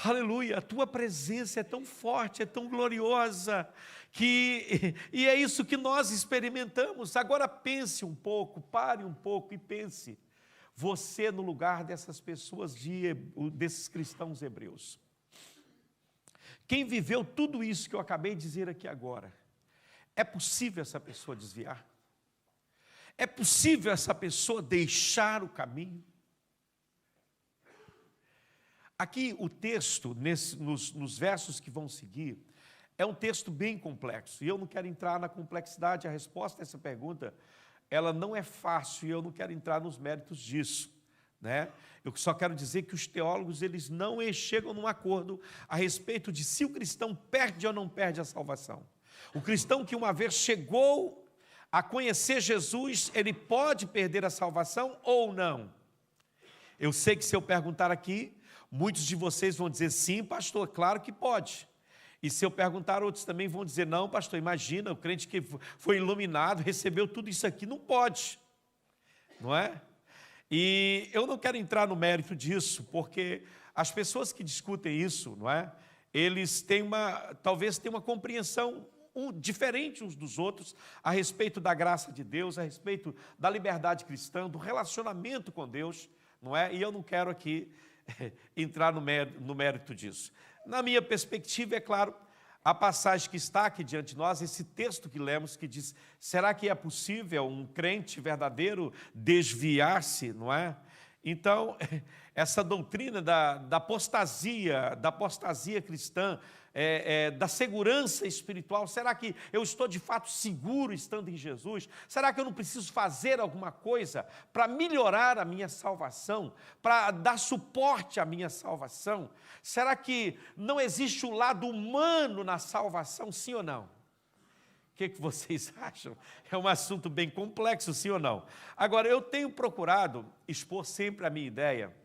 Aleluia, a tua presença é tão forte, é tão gloriosa, e é isso que nós experimentamos. Agora pense um pouco, pare um pouco e pense. Você no lugar dessas pessoas, desses cristãos hebreus. Quem viveu tudo isso que eu acabei de dizer aqui agora, é possível essa pessoa desviar? É possível essa pessoa deixar o caminho? Aqui o texto, nos versos que vão seguir, é um texto bem complexo, e eu não quero entrar na complexidade. A resposta a essa pergunta, ela não é fácil, e eu não quero entrar nos méritos disso, né? Eu só quero dizer que os teólogos, eles não chegam num acordo a respeito de se o cristão perde ou não perde a salvação. O cristão que uma vez chegou a conhecer Jesus, ele pode perder a salvação ou não? Eu sei que se eu perguntar aqui, muitos de vocês vão dizer sim, pastor, claro que pode. E se eu perguntar, outros também vão dizer, não, pastor, imagina, o crente que foi iluminado, recebeu tudo isso aqui, não pode, não é? E eu não quero entrar no mérito disso, porque as pessoas que discutem isso, não é? Eles têm talvez tenham uma compreensão diferente uns dos outros a respeito da graça de Deus, a respeito da liberdade cristã, do relacionamento com Deus, não é? E eu não quero aqui entrar no mérito disso. Na minha perspectiva, é claro, a passagem que está aqui diante de nós, esse texto que lemos, que diz, será que é possível um crente verdadeiro desviar-se, não é? Então, essa doutrina da apostasia cristã, da segurança espiritual, será que eu estou de fato seguro estando em Jesus? Será que eu não preciso fazer alguma coisa para melhorar a minha salvação, para dar suporte à minha salvação? Será que não existe o lado humano na salvação, sim ou não? O que vocês acham? É um assunto bem complexo, sim ou não? Agora, eu tenho procurado expor sempre a minha ideia,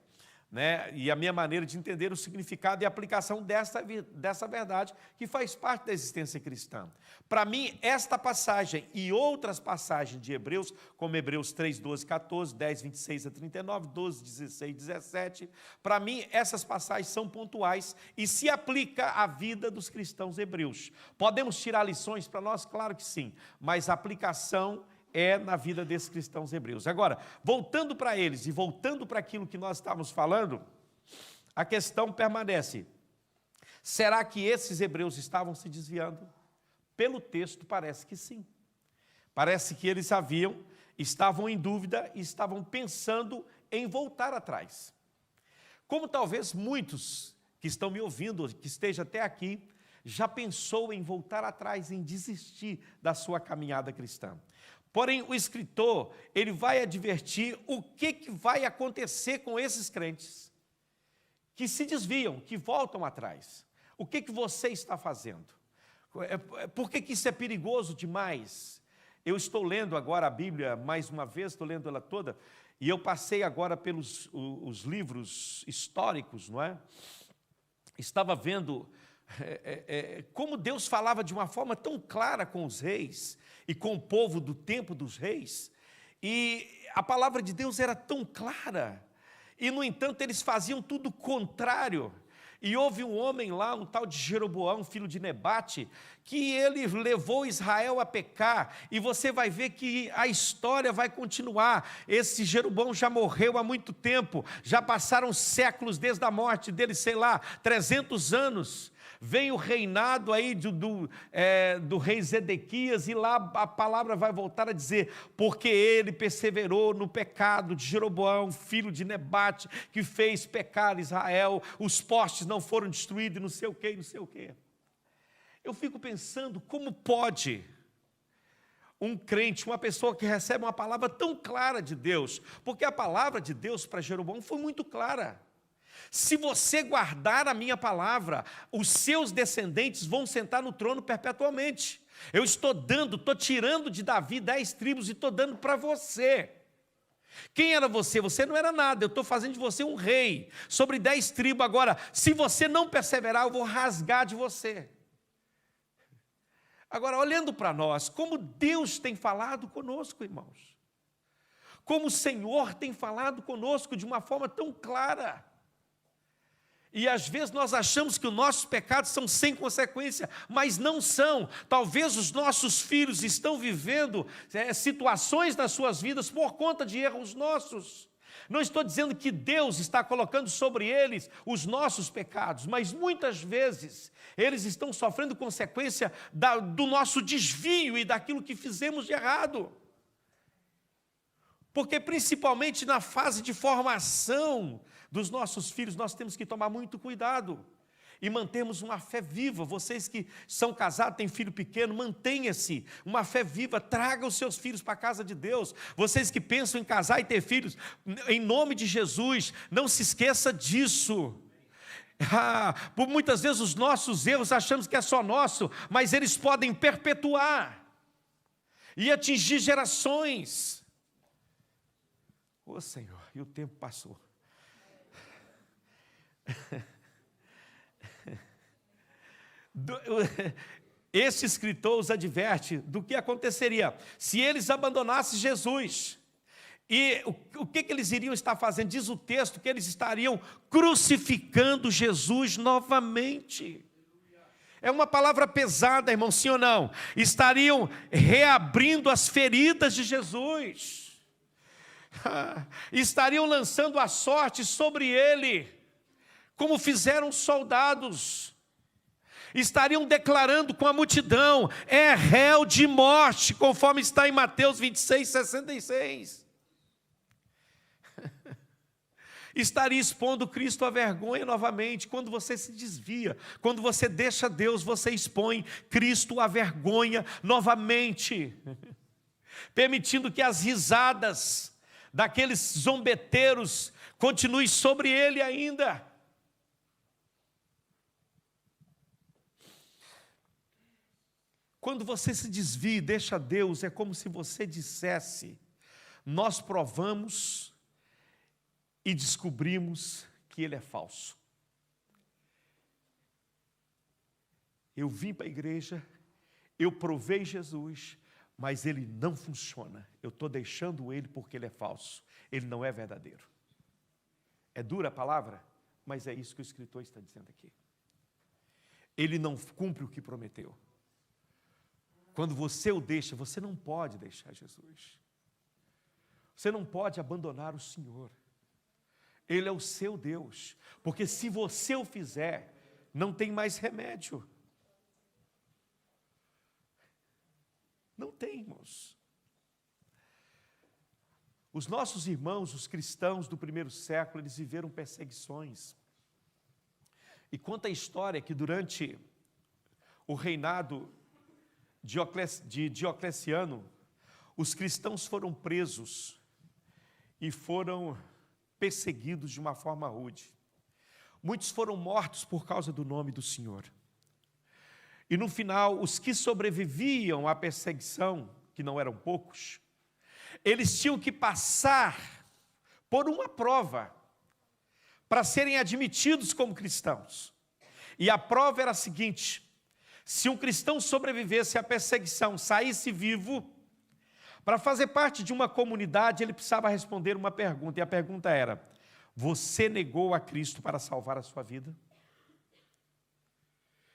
né, e a minha maneira de entender o significado e a aplicação dessa verdade que faz parte da existência cristã. Para mim, esta passagem e outras passagens de Hebreus, como Hebreus 3, 12, 14, 10, 26 a 39, 12, 16, 17, para mim, essas passagens são pontuais e se aplica à vida dos cristãos hebreus. Podemos tirar lições para nós? Claro que sim, mas a aplicação é na vida desses cristãos hebreus. Agora, voltando para eles e voltando para aquilo que nós estávamos falando, a questão permanece. Será que esses hebreus estavam se desviando? Pelo texto, parece que sim. Parece que eles estavam em dúvida e estavam pensando em voltar atrás. Como talvez muitos que estão me ouvindo, que esteja até aqui, já pensou em voltar atrás, em desistir da sua caminhada cristã. Porém, o escritor, ele vai advertir o que vai acontecer com esses crentes que se desviam, que voltam atrás. O que você está fazendo? Por que isso é perigoso demais? Eu estou lendo agora a Bíblia mais uma vez, estou lendo ela toda, e eu passei agora pelos os livros históricos, não é? Estava vendo como Deus falava de uma forma tão clara com os reis e com o povo do tempo dos reis, e a palavra de Deus era tão clara, e no entanto eles faziam tudo contrário. E houve um homem lá, um tal de Jeroboão, filho de Nebate, que ele levou Israel a pecar, e você vai ver que a história vai continuar. Esse Jeroboão já morreu há muito tempo, já passaram séculos desde a morte dele, sei lá, 300 anos. Vem o reinado aí do rei Zedequias, e lá a palavra vai voltar a dizer, porque ele perseverou no pecado de Jeroboão, filho de Nebate, que fez pecar Israel, os postes não foram destruídos, não sei o quê, não sei o quê. Eu fico pensando, como pode um crente, uma pessoa que recebe uma palavra tão clara de Deus, porque a palavra de Deus para Jeroboão foi muito clara. Se você guardar a minha palavra, os seus descendentes vão sentar no trono perpetuamente. Eu estou tirando de Davi 10 tribos e estou dando para você. Quem era você? Você não era nada, eu estou fazendo de você um rei, sobre 10 tribos. Agora, se você não perseverar, eu vou rasgar de você. Agora, olhando para nós, como Deus tem falado conosco, irmãos. Como o Senhor tem falado conosco de uma forma tão clara. E às vezes nós achamos que os nossos pecados são sem consequência, mas não são. Talvez os nossos filhos estão vivendo situações nas suas vidas por conta de erros nossos. Não estou dizendo que Deus está colocando sobre eles os nossos pecados, mas muitas vezes eles estão sofrendo consequência do nosso desvio e daquilo que fizemos de errado. Porque principalmente na fase de formação dos nossos filhos, nós temos que tomar muito cuidado e mantermos uma fé viva. Vocês que são casados, têm filho pequeno, mantenha-se uma fé viva, traga os seus filhos para a casa de Deus. Vocês que pensam em casar e ter filhos, em nome de Jesus, não se esqueça disso. Por muitas vezes os nossos erros achamos que é só nosso, mas eles podem perpetuar e atingir gerações. Ô Senhor, e o tempo passou. Este escritor os adverte do que aconteceria se eles abandonassem Jesus. E o que eles iriam estar fazendo? Diz o texto que eles estariam crucificando Jesus novamente. É uma palavra pesada, irmão, sim ou não? Estariam reabrindo as feridas de Jesus. Estariam lançando a sorte sobre ele, como fizeram os soldados. Estariam declarando com a multidão: é réu de morte, conforme está em Mateus 26, 66. Estaria expondo Cristo à vergonha novamente. Quando você se desvia, quando você deixa Deus, você expõe Cristo à vergonha novamente, permitindo que as risadas daqueles zombeteiros continuem sobre ele ainda. Quando você se desvia e deixa Deus, é como se você dissesse: nós provamos e descobrimos que ele é falso. Eu vim para a igreja, eu provei Jesus, mas ele não funciona. Eu estou deixando ele porque ele é falso. Ele não é verdadeiro. É dura a palavra, mas é isso que o escritor está dizendo aqui. Ele não cumpre o que prometeu. Quando você o deixa, você não pode deixar Jesus. Você não pode abandonar o Senhor. Ele é o seu Deus, porque se você o fizer, não tem mais remédio. Não tem, irmãos. Os nossos irmãos, os cristãos do primeiro século, eles viveram perseguições. E conta a história que durante o reinado de Diocleciano, os cristãos foram presos e foram perseguidos de uma forma rude. Muitos foram mortos por causa do nome do Senhor. E no final, os que sobreviviam à perseguição, que não eram poucos, eles tinham que passar por uma prova para serem admitidos como cristãos. E a prova era a seguinte: se um cristão sobrevivesse à perseguição, saísse vivo, para fazer parte de uma comunidade, ele precisava responder uma pergunta, e a pergunta era: você negou a Cristo para salvar a sua vida?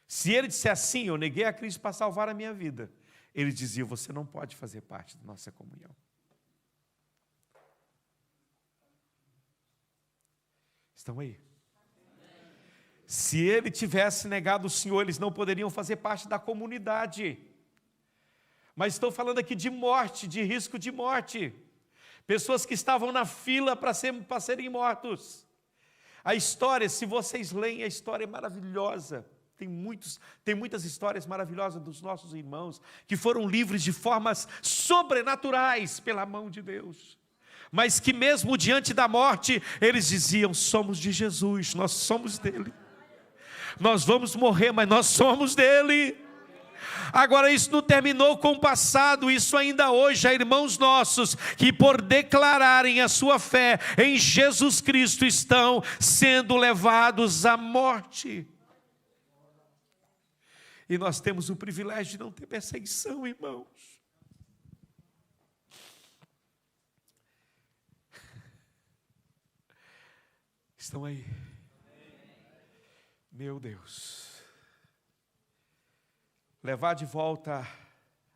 Se ele dissesse assim: eu neguei a Cristo para salvar a minha vida, ele dizia: você não pode fazer parte da nossa comunhão. Estão aí? Se ele tivesse negado o Senhor, eles não poderiam fazer parte da comunidade. Mas estou falando aqui de morte, de risco de morte. Pessoas que estavam na fila para serem mortos. A história, se vocês leem, a história é maravilhosa. Tem muitas histórias maravilhosas dos nossos irmãos que foram livres de formas sobrenaturais pela mão de Deus. Mas que mesmo diante da morte, eles diziam: somos de Jesus, nós somos dele. Nós vamos morrer, mas nós somos dele. Agora, isso não terminou com o passado, isso ainda hoje há irmãos nossos que, por declararem a sua fé em Jesus Cristo, estão sendo levados à morte. E nós temos o privilégio de não ter perseguição, irmãos. Estão aí? Meu Deus. Levar de volta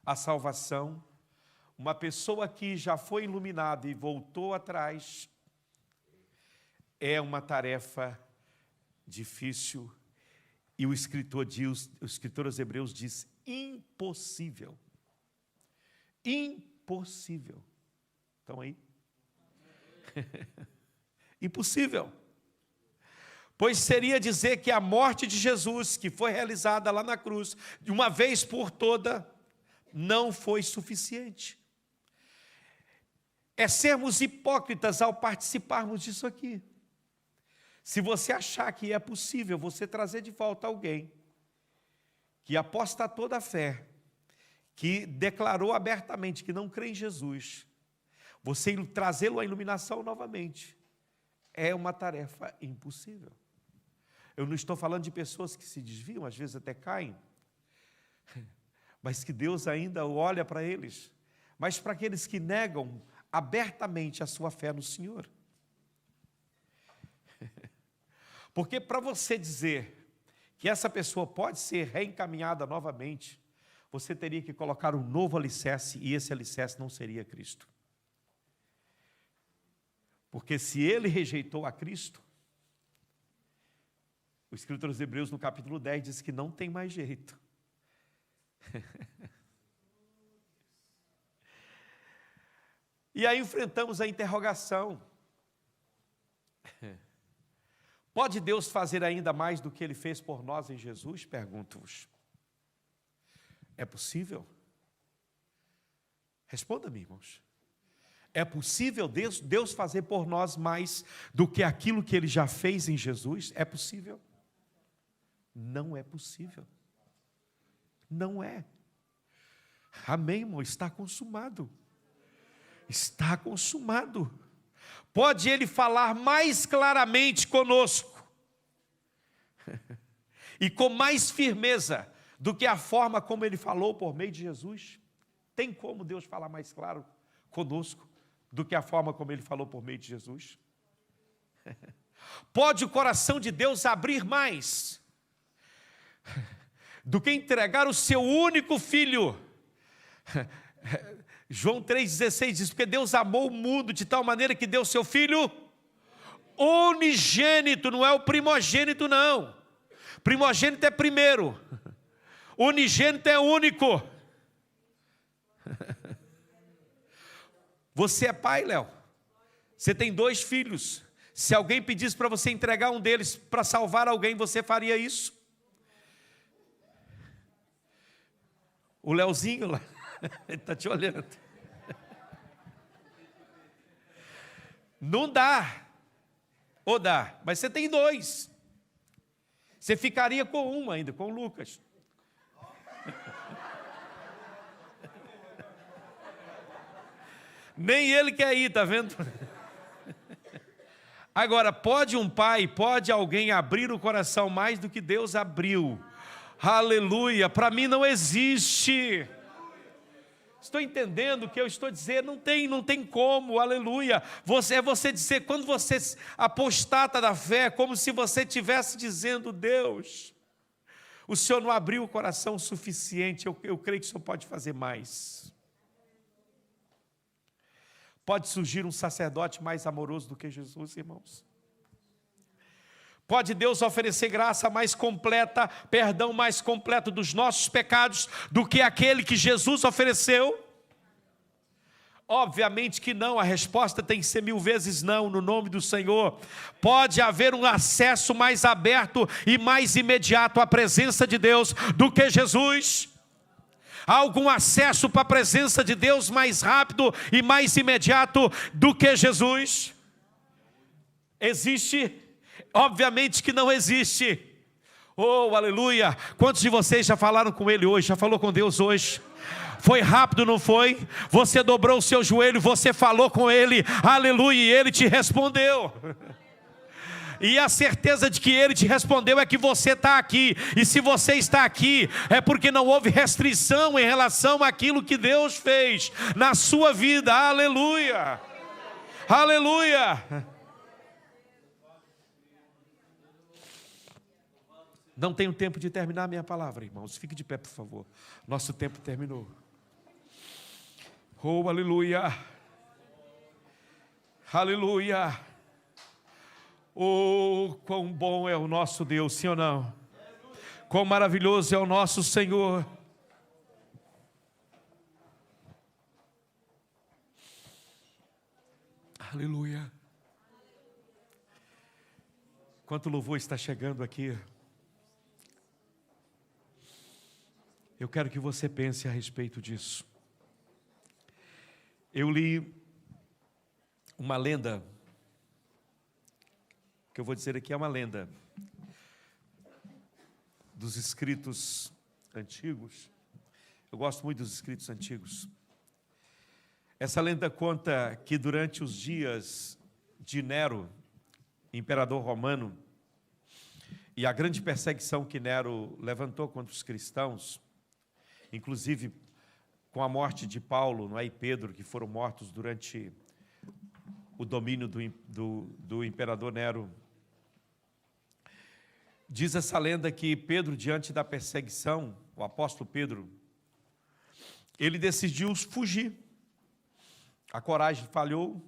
a salvação, uma pessoa que já foi iluminada e voltou atrás, é uma tarefa difícil, e o escritor aos Hebreus diz: impossível. Impossível. Estão aí? Impossível. Pois seria dizer que a morte de Jesus, que foi realizada lá na cruz, de uma vez por toda, não foi suficiente. É sermos hipócritas ao participarmos disso aqui. Se você achar que é possível você trazer de volta alguém que apostatou da fé, que declarou abertamente que não crê em Jesus, você trazê-lo à iluminação novamente, é uma tarefa impossível. Eu não estou falando de pessoas que se desviam, às vezes até caem, mas que Deus ainda olha para eles. Mas para aqueles que negam abertamente a sua fé no Senhor. Porque para você dizer que essa pessoa pode ser reencaminhada novamente, você teria que colocar um novo alicerce, e esse alicerce não seria Cristo. Porque se ele rejeitou a Cristo, o escritor aos Hebreus no capítulo 10 diz que não tem mais jeito. E aí enfrentamos a interrogação: pode Deus fazer ainda mais do que Ele fez por nós em Jesus? Pergunto-vos. É possível? Responda-me, irmãos. É possível Deus fazer por nós mais do que aquilo que Ele já fez em Jesus? É possível? Não é possível. Não é. Amém, irmão? Está consumado. Está consumado. Pode Ele falar mais claramente conosco e com mais firmeza do que a forma como Ele falou por meio de Jesus? Tem como Deus falar mais claro conosco do que a forma como Ele falou por meio de Jesus? Pode o coração de Deus abrir mais do que entregar o seu único filho? João 3,16 diz, porque Deus amou o mundo de tal maneira que deu o seu filho unigênito, não é o primogênito não. Primogênito é primeiro, unigênito é único. Você é pai, Léo, você tem 2 filhos, se alguém pedisse para você entregar um deles para salvar alguém, você faria isso? O Léozinho lá, ele está te olhando. Não dá. Ou dá, mas você tem 2. Você ficaria com um ainda, com o Lucas. Nem ele quer ir, está vendo? Agora, pode um pai, pode alguém abrir o coração mais do que Deus abriu? Aleluia, para mim não existe. Estou entendendo o que eu estou dizendo? Não tem como, aleluia. Você dizer, quando você apostata da fé, como se você estivesse dizendo, Deus, o Senhor não abriu o coração o suficiente, eu creio que o Senhor pode fazer mais. Pode surgir um sacerdote mais amoroso do que Jesus, irmãos? Pode Deus oferecer graça mais completa, perdão mais completo dos nossos pecados do que aquele que Jesus ofereceu? Obviamente que não, a resposta tem que ser 1000 vezes não, no nome do Senhor. Pode haver um acesso mais aberto e mais imediato à presença de Deus do que Jesus? Há algum acesso para a presença de Deus mais rápido e mais imediato do que Jesus? Existe? Obviamente que não existe. Oh, aleluia! Quantos de vocês já falaram com Ele hoje? Já falou com Deus hoje? Foi rápido, não foi? Você dobrou o seu joelho, você falou com Ele, aleluia, e Ele te respondeu. E a certeza de que Ele te respondeu é que você está aqui. E se você está aqui, é porque não houve restrição em relação àquilo que Deus fez na sua vida. Aleluia! Aleluia! Não tenho tempo de terminar a minha palavra, irmãos. Fique de pé, por favor. Nosso tempo terminou. Oh, aleluia! Aleluia! Oh, quão bom é o nosso Deus, sim ou não? Quão maravilhoso é o nosso Senhor. Aleluia! Quanto louvor está chegando aqui. Eu quero que você pense a respeito disso. Eu li uma lenda que eu vou dizer aqui é uma lenda dos escritos antigos. Eu gosto muito dos escritos antigos. Essa lenda conta que durante os dias de Nero, imperador romano, e a grande perseguição que Nero levantou contra os cristãos, inclusive com a morte de Paulo, não é, e Pedro, que foram mortos durante o domínio do imperador Nero. Diz essa lenda que Pedro, diante da perseguição, o apóstolo Pedro, ele decidiu fugir. A coragem falhou,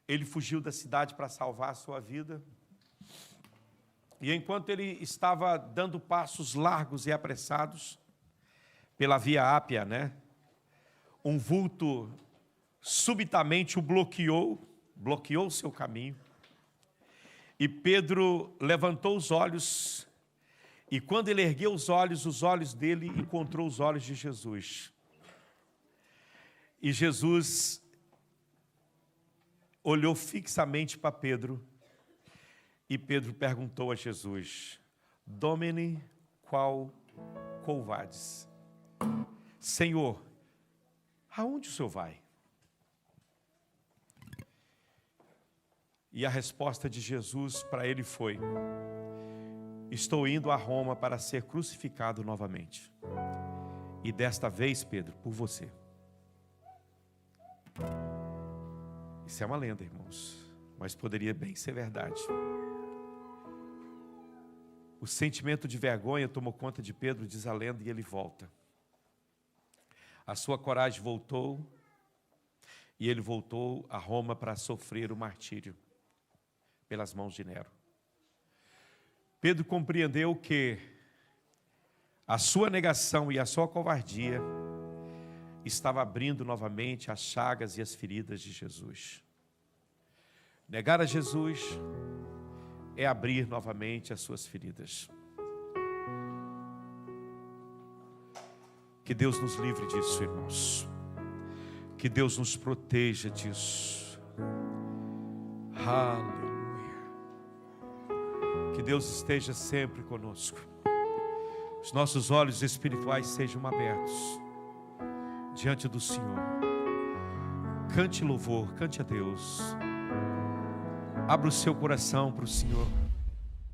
ele fugiu da cidade para salvar a sua vida. E enquanto ele estava dando passos largos e apressados pela Via Ápia, né? Um vulto subitamente o bloqueou o seu caminho. E Pedro levantou os olhos, e quando ele ergueu os olhos dele encontrou os olhos de Jesus. E Jesus olhou fixamente para Pedro, e Pedro perguntou a Jesus: Domine, qual covardes? Senhor, aonde o Senhor vai? E a resposta de Jesus para ele foi: estou indo a Roma para ser crucificado novamente. E desta vez, Pedro, por você. Isso é uma lenda, irmãos, mas poderia bem ser verdade. O sentimento de vergonha tomou conta de Pedro, diz a lenda, e ele volta. A sua coragem voltou, e ele voltou a Roma para sofrer o martírio pelas mãos de Nero. Pedro compreendeu que a sua negação e a sua covardia estava abrindo novamente as chagas e as feridas de Jesus. Negar a Jesus é abrir novamente as suas feridas. Que Deus nos livre disso, irmãos. Que Deus nos proteja disso. Aleluia. Que Deus esteja sempre conosco. Os nossos olhos espirituais sejam abertos diante do Senhor. Cante louvor, cante a Deus. Abra o seu coração para o Senhor.